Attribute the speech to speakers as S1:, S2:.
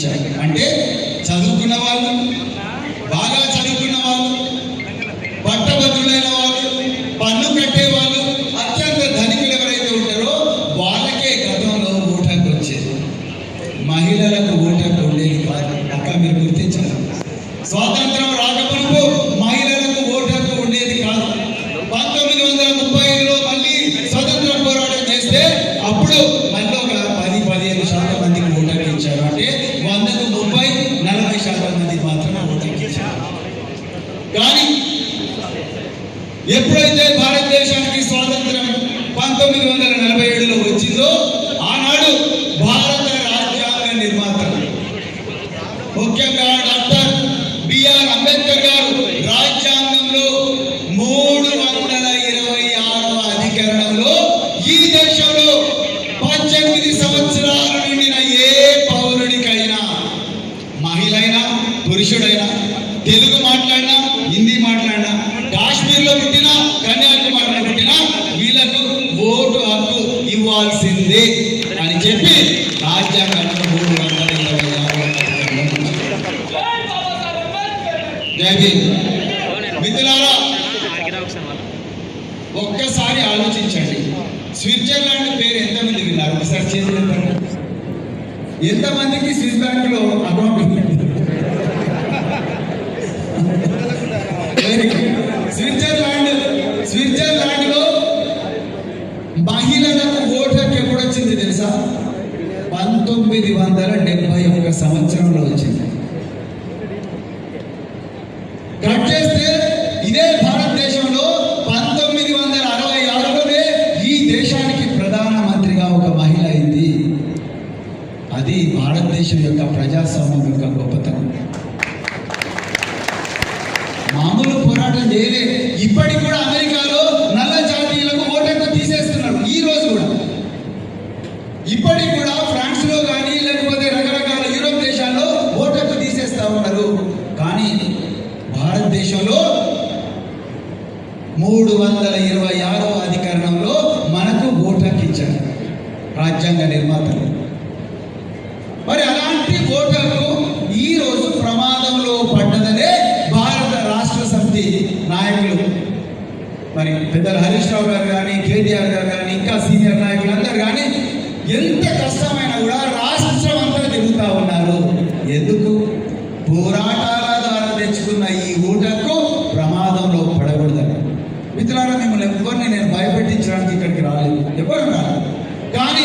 S1: ఇచ్చారు. అంటే చదువుకున్న వాళ్ళు, బాగా చదువుకున్న వాళ్ళు, పట్టభద్రులైన వాళ్ళు, పన్ను కట్టే వాళ్ళు, అత్యంత ధనికులు ఎవరైతే ఉంటారో వాళ్ళకే గతంలో ఓటు హక్కు వచ్చేది. మహిళలకు ఓటు హక్కు ఉండేది కాదు. అక్కడ మీరు గుర్తించారు. స్వాతంత్రం రాకమునుపు మహిళలకు ఓటు హక్కు ఉండేది కాదు. 1935లో మళ్ళీ స్వతంత్ర పోరాటం చేస్తే అప్పుడు మళ్ళీ ఒక 10-15% మందికి ఓటు హక్కు ఇచ్చారు. అంటే 100కు 30-40% మందికి మాత్రమే ఓటు హక్కు ఇచ్చారు. కానీ ఎప్పుడైతే భారతదేశానికి స్వాతంత్రం 1947లో వచ్చిందో ఆనాడు భారత రాజ్యాంగ నిర్మాతలు ముఖ్యంగా డాక్టర్ బిఆర్ అంబేద్కర్ గారు రాజ్యాంగంలో 326వ అధికరణంలో ఈ దేశంలో 18 సంవత్సరాలు నిండిన ఏ పౌరుడికైనా, మహిళైనా పురుషుడైనా, తెలుగు మాట్లాడినా హిందీ మాట్లాడినా, కాశ్మీర్లో పుట్టినా కన్యాకుమారిలో పుట్టినా వీళ్ళకు ఓటు హక్కు ఇవ్వాల్సిందే అని చెప్పి రాజ్యాంగంలో 326 మిత్రులారా, ఒక్కసారి ఆలోచించండి. స్విట్జర్లాండ్ పేరు ఎంతమంది విన్నారు? ఒకసారి చేసి ఎంతమందికి స్విస్ బ్యాంక్ లో అకౌంట్ ఉంది? స్విట్జర్లాండ్ లో మహిళలకు ఓటు హక్కు ఎప్పుడు వచ్చింది తెలుసా? 1971 సంవత్సరంలో వచ్చింది. కట్ చేస్తే ఇదే భారతదేశంలో 1966లోనే ఈ దేశానికి ప్రధానమంత్రిగా ఒక మహిళ అయింది. అది భారతదేశం యొక్క ప్రజాస్వామ్యం యొక్క గొప్పతనం. మామూలు పోరాటం చేయలే. ఇప్పటికి కూడా అమెరికాలో నల్ల జాతీయులకు ఓటు హక్కు తీసేస్తున్నారు. ఈ రోజు కూడా ఇప్పటికి కూడా ఫ్రాన్స్ లో కానీ లేకపోతే రకరకాల యూరోప్ దేశాల్లో ఓటు హక్కు తీసేస్తా ఉన్నారు. కానీ భారతదేశంలో 326వ అధికరణంలో మనకు ఓటు హక్కు ఇచ్చారు రాజ్యాంగ నిర్మాతలు. మరి అలాంటి ఓటు హక్కు ఈ రోజు ప్రమాదంలో పడ్డదనే భారత రాష్ట్ర సమితి నాయకులు, మరి పెద్దలు హరీష్ రావు గారు కానీ, కేటీఆర్ గారు కానీ, ఇంకా సీనియర్ నాయకులందరూ కానీ ఎంత కష్టమైనా కూడా రాష్ట్రం అంతా తిరుగుతూ ఉన్నారు. ఎందుకు? పోరాటాల ద్వారా తెచ్చుకున్న ఈ ఓటు హక్కు ప్రమాదంలో పడకూడదని. మిత్రులారా, మిమ్మల్ని ఎవరిని నేను భయపెట్టించడానికి ఇక్కడికి రాలేదు, ఎవరు రాలేదు. కానీ